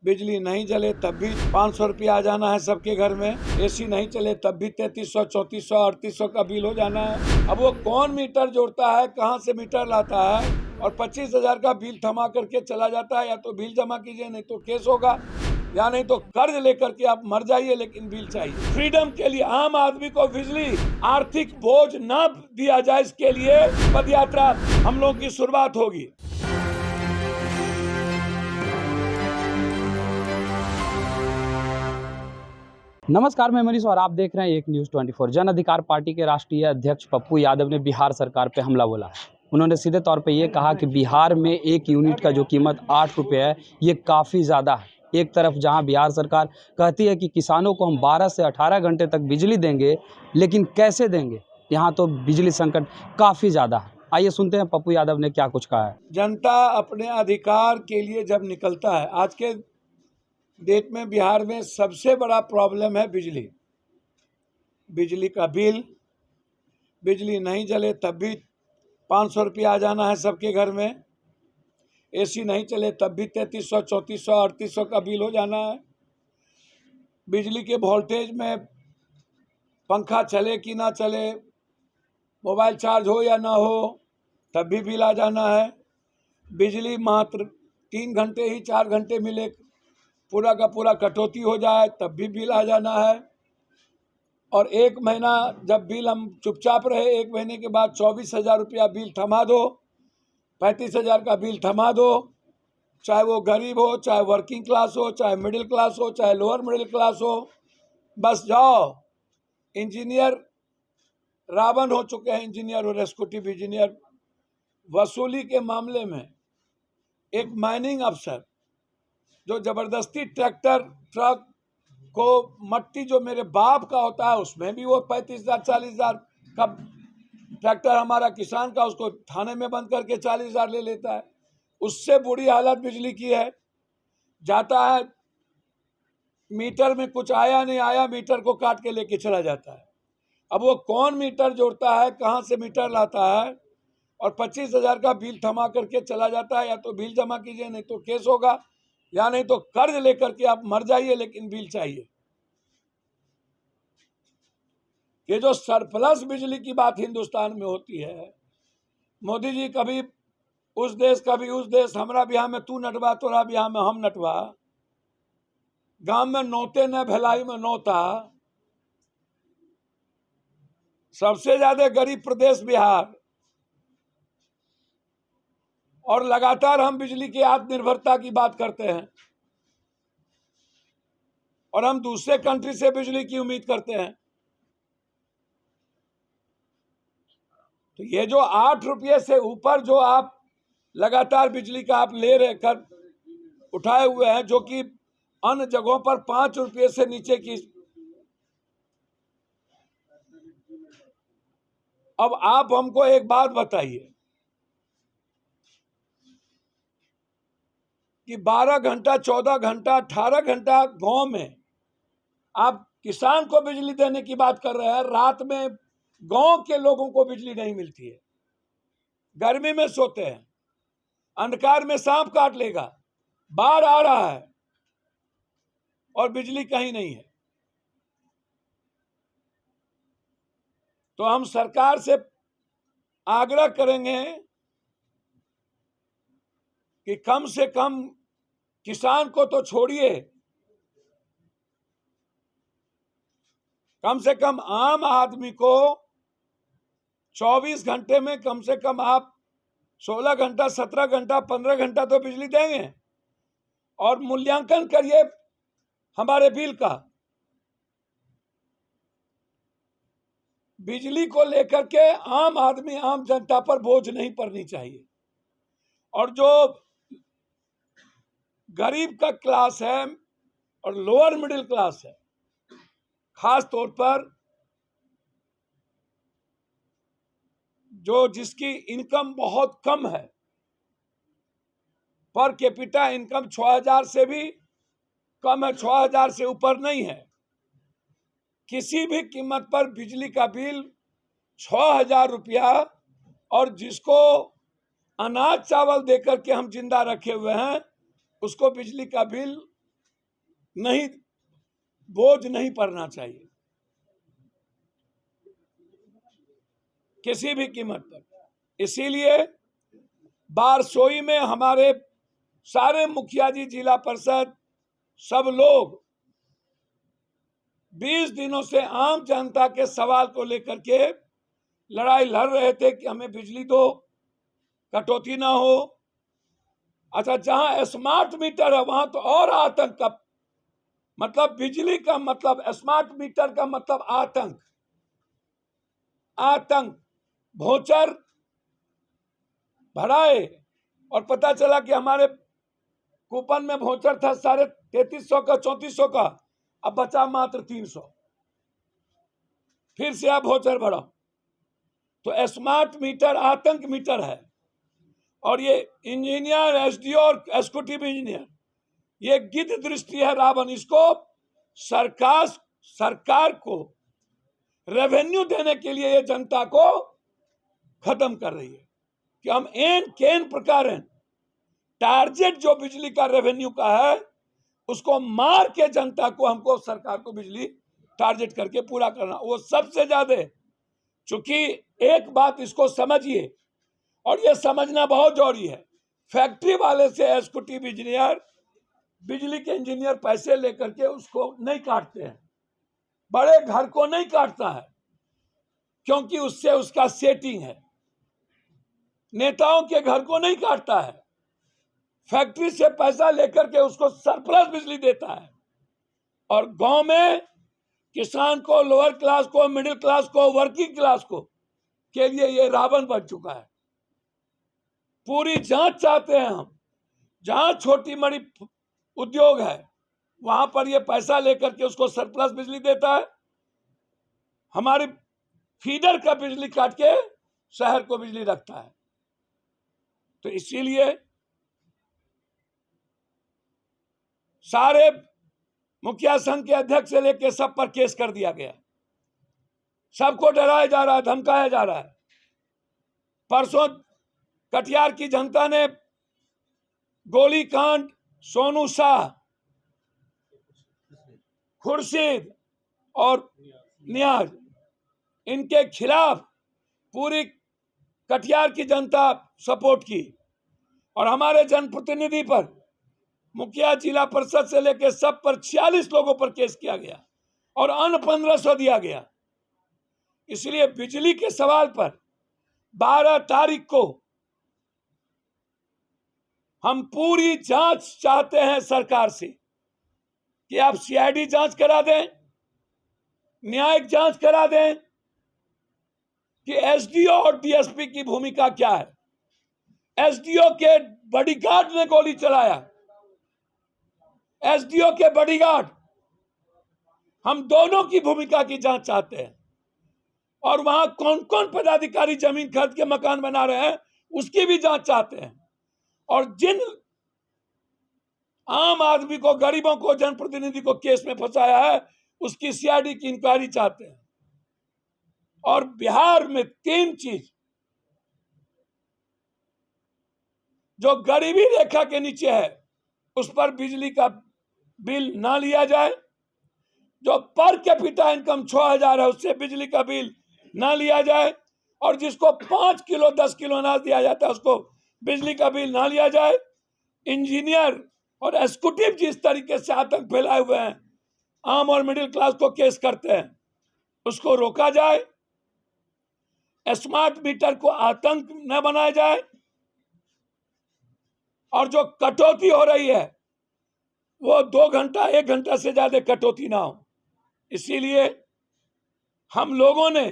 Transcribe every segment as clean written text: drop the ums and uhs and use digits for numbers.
बिजली नहीं चले तब भी 500 रुपया आ जाना है सबके घर में, एसी नहीं चले तब भी 3300, 3400, 3800 का बिल हो जाना है। अब वो कौन मीटर जोड़ता है, कहाँ से मीटर लाता है और 25,000 का बिल थमा करके चला जाता है। या तो बिल जमा कीजिए, नहीं तो केस होगा, या नहीं तो कर्ज लेकर के आप मर जाइए, लेकिन बिल चाहिए। फ्रीडम के लिए आम आदमी को बिजली आर्थिक बोझ न दिया जाए, इसके लिए पद यात्रा हम लोगों की शुरुआत होगी। नमस्कार, मैं मनीष और आप देख रहे हैं एक न्यूज़ 24। जन अधिकार पार्टी के राष्ट्रीय अध्यक्ष पप्पू यादव ने बिहार सरकार पे हमला बोला है। उन्होंने सीधे तौर पे ये कहा कि बिहार में एक यूनिट का जो कीमत 8 रुपये है, ये काफ़ी ज़्यादा है। एक तरफ जहां बिहार सरकार कहती है कि किसानों को हम 12 से 18 घंटे तक बिजली देंगे, लेकिन कैसे देंगे, यहाँ तो बिजली संकट काफ़ी ज़्यादा है। आइए सुनते हैं पप्पू यादव ने क्या कुछ कहा है। जनता अपने अधिकार के लिए जब निकलता है, आज के डेट में बिहार में सबसे बड़ा प्रॉब्लम है बिजली का बिल। बिजली नहीं चले तब भी 500 रुपया आ जाना है सबके घर में, एसी नहीं चले तब भी 3300, 3400, 3800 का बिल हो जाना है। बिजली के वोल्टेज में पंखा चले कि ना चले, मोबाइल चार्ज हो या ना हो, तब भी बिल आ जाना है। बिजली मात्र 3 घंटे ही 4 घंटे मिले, पूरा का पूरा कटौती हो जाए तब भी बिल आ जाना है। और 1 महीना जब बिल हम चुपचाप रहे, 1 महीने के बाद 24,000 रुपया बिल थमा दो, 35,000 का बिल थमा दो। चाहे वो गरीब हो, चाहे वर्किंग क्लास हो, चाहे मिडिल क्लास हो, चाहे लोअर मिडिल क्लास हो, बस जाओ। इंजीनियर रावण हो चुके हैं, इंजीनियर और एग्जीक्यूटिव इंजीनियर। वसूली के मामले में एक माइनिंग अफसर जो जबरदस्ती ट्रैक्टर ट्रक को, मट्टी जो मेरे बाप का होता है उसमें भी वो 35,000, 40,000 का ट्रैक्टर हमारा किसान का, उसको थाने में बंद करके 40,000 ले लेता है। उससे बुरी हालत बिजली की है। जाता है, मीटर में कुछ आया नहीं आया, मीटर को काट के लेके चला जाता है। अब वो कौन मीटर जोड़ता है, कहाँ से मीटर लाता है और 25,000 का बिल थमा करके चला जाता है। या तो बिल जमा कीजिए, नहीं तो केस होगा, या नहीं तो कर्ज लेकर के आप मर जाइए, लेकिन बिल चाहिए। ये जो सरप्लस बिजली की बात हिंदुस्तान में होती है, मोदी जी कभी उस देश कभी उस देश, हमारा बिहार में तू नटवा, तोरा बिहार में हम नटवा, गांव में नौते न भलाई में नौता। सबसे ज्यादा गरीब प्रदेश बिहार, और लगातार हम बिजली की आत्मनिर्भरता की बात करते हैं और हम दूसरे कंट्री से बिजली की उम्मीद करते हैं। तो ये जो 8 रुपये से ऊपर जो आप लगातार बिजली का आप ले रहे कर उठाए हुए हैं, जो कि अन्य जगहों पर 5 रुपये से नीचे की, अब आप हमको एक बात बताइए कि 12 घंटा, 14 घंटा, 18 घंटा गांव में आप किसान को बिजली देने की बात कर रहे हैं, रात में गांव के लोगों को बिजली नहीं मिलती है। गर्मी में सोते हैं, अंधकार में सांप काट लेगा, बाढ़ आ रहा है और बिजली कहीं नहीं है। तो हम सरकार से आग्रह करेंगे कि कम से कम किसान को तो छोड़िए, कम से कम आम आदमी को 24 घंटे में कम से कम आप 16 घंटा, 17 घंटा, 15 घंटा तो बिजली देंगे। और मूल्यांकन करिए हमारे बिल का। बिजली को लेकर के आम आदमी, आम जनता पर बोझ नहीं पड़नी चाहिए। और जो गरीब का क्लास है और लोअर मिडिल क्लास है, खास तौर पर जो जिसकी इनकम बहुत कम है, पर कैपिटा इनकम 6,000 से भी कम है, 6,000 से ऊपर नहीं है, किसी भी कीमत पर बिजली का बिल 6,000 रुपया, और जिसको अनाज चावल देकर के हम जिंदा रखे हुए हैं, उसको बिजली का बिल नहीं, बोझ नहीं पड़ना चाहिए किसी भी कीमत पर। इसीलिए बारसोई में हमारे सारे मुखिया जी, जिला परिषद, सब लोग 20 दिनों से आम जनता के सवाल को लेकर के लड़ाई लड़ रहे थे कि हमें बिजली दो, कटौती ना हो। अच्छा, जहां स्मार्ट मीटर है वहां तो और आतंक का मतलब, बिजली का मतलब, स्मार्ट मीटर का मतलब आतंक। आतंक भोचर भराए और पता चला कि हमारे कूपन में भोचर था 3350 का, 3400 का, अब बचा मात्र 300। फिर से आप भोचर बढ़ा। तो स्मार्ट मीटर आतंक मीटर है। और ये इंजीनियर, एसडीओ और एग्जीक्यूटिव इंजीनियर, ये गिद्ध दृष्टि है रावण। इसको सरकार को रेवेन्यू देने के लिए ये जनता को खत्म कर रही है कि हम एन केन प्रकार टारगेट जो बिजली का रेवेन्यू का है उसको मार के जनता को, हमको सरकार को बिजली टारगेट करके पूरा करना, वो सबसे ज्यादा। चूंकि एक बात इसको समझिए, और ये समझना बहुत जरूरी है, फैक्ट्री वाले से एग्जीक्यूटिव इंजीनियर, बिजली के इंजीनियर पैसे लेकर के उसको नहीं काटते हैं, बड़े घर को नहीं काटता है, क्योंकि उससे उसका सेटिंग है। नेताओं के घर को नहीं काटता है, फैक्ट्री से पैसा लेकर के उसको सरप्लस बिजली देता है। और गांव में किसान को, लोअर क्लास को, मिडिल क्लास को, वर्किंग क्लास को के लिए ये रावण बन चुका है। पूरी जांच चाहते हैं हम, जहां छोटी बड़ी उद्योग है वहां पर ये पैसा लेकर के उसको सरप्लस बिजली देता है, हमारी फीडर का बिजली काट के शहर को बिजली रखता है। तो इसीलिए सारे मुखिया संघ के अध्यक्ष से लेकर सब पर केस कर दिया गया, सबको डराया जा रहा है, धमकाया जा रहा है। परसों कटिहार की जनता ने गोली कांड, सोनू शाह, खुर्शीद और नियाज, इनके खिलाफ पूरी कटिहार की जनता सपोर्ट की। और हमारे जनप्रतिनिधि पर, मुखिया, जिला परिषद से लेकर सब पर 46 लोगों पर केस किया गया और अन्य 1500 दिया गया। इसलिए बिजली के सवाल पर 12 तारीख को हम पूरी जांच चाहते हैं सरकार से कि आप सीआईडी जांच करा दें, न्यायिक जांच करा दें कि एसडीओ और डीएसपी की भूमिका क्या है। एसडीओ के बॉडीगार्ड ने गोली चलाया, एसडीओ के बॉडीगार्ड, हम दोनों की भूमिका की जांच चाहते हैं। और वहां कौन कौन पदाधिकारी जमीन खरीद के मकान बना रहे हैं उसकी भी जांच चाहते हैं। और जिन आम आदमी को, गरीबों को, जनप्रतिनिधि को केस में फंसाया है उसकी सीआईडी की इंक्वायरी चाहते हैं। और बिहार में 3 चीज जो गरीबी रेखा के नीचे है उस पर बिजली का बिल ना लिया जाए, जो पर कैपिटा इनकम 6000 है उससे बिजली का बिल ना लिया जाए, और जिसको 5 किलो 10 किलो अनाज दिया जाता है उसको बिजली का बिल ना लिया जाए। इंजीनियर और एग्जीक्यूटिव जिस तरीके से आतंक फैलाए हुए हैं, आम और मिडिल क्लास को केस करते हैं, उसको रोका जाए। स्मार्ट मीटर को आतंक न बनाया जाए, और जो कटौती हो रही है वो 2 घंटा 1 घंटा से ज्यादा कटौती ना हो। इसीलिए हम लोगों ने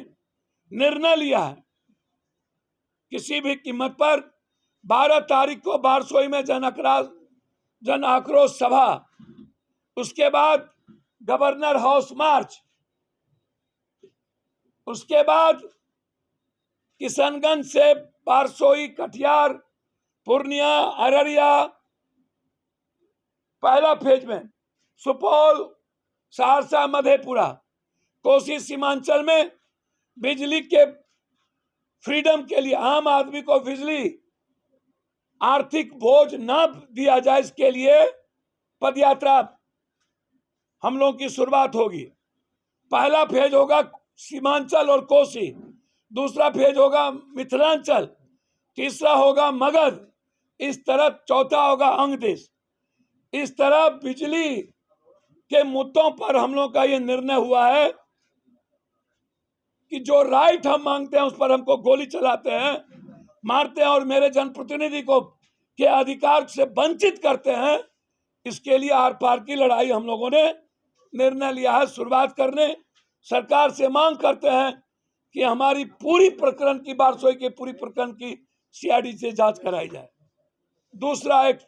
निर्णय लिया है, किसी भी कीमत पर 12 तारीख को बारसोई में जन आक्रोश सभा, उसके बाद गवर्नर हाउस मार्च, उसके बाद किशनगंज से बारसोई, कटिहार, पूर्णिया, अररिया, पहला फेज में सुपौल, सहरसा, मधेपुरा, कोसी सीमांचल में बिजली के फ्रीडम के लिए, आम आदमी को बिजली आर्थिक बोझ न दिया जाए इसके लिए पदयात्रा हम लोगों की शुरुआत होगी। पहला फेज होगा सीमांचल और कोसी, दूसरा फेज होगा मिथिलांचल, तीसरा होगा मगध, इस तरह चौथा होगा अंग देश। इस तरह बिजली के मुद्दों पर हम लोग का ये निर्णय हुआ है कि जो राइट हम मांगते हैं उस पर हमको गोली चलाते हैं, मारते हैं और मेरे जनप्रतिनिधि को के अधिकार से वंचित करते हैं। इसके लिए आर पार की लड़ाई हम लोगों ने निर्णय लिया है शुरुआत करने। सरकार से मांग करते हैं कि हमारी पूरी प्रकरण की बारसोई के पूरी प्रकरण की सीआईडी से जांच कराई जाए। दूसरा एक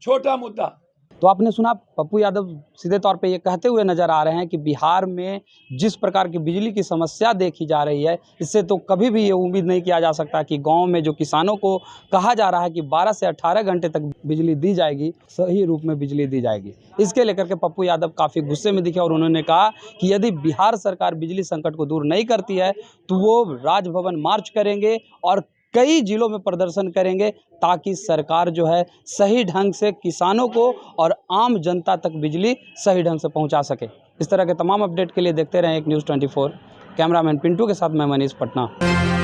छोटा मुद्दा, तो आपने सुना पप्पू यादव सीधे तौर पे ये कहते हुए नजर आ रहे हैं कि बिहार में जिस प्रकार की बिजली की समस्या देखी जा रही है, इससे तो कभी भी ये उम्मीद नहीं किया जा सकता कि गांव में जो किसानों को कहा जा रहा है कि 12 से 18 घंटे तक बिजली दी जाएगी, सही रूप में बिजली दी जाएगी। इसके लेकर के पप्पू यादव काफ़ी गुस्से में दिखे और उन्होंने कहा कि यदि बिहार सरकार बिजली संकट को दूर नहीं करती है तो वो राजभवन मार्च करेंगे और कई जिलों में प्रदर्शन करेंगे ताकि सरकार जो है सही ढंग से किसानों को और आम जनता तक बिजली सही ढंग से पहुंचा सके। इस तरह के तमाम अपडेट के लिए देखते रहें एक न्यूज़ 24। कैमरामैन पिंटू के साथ मैं मनीष, पटना।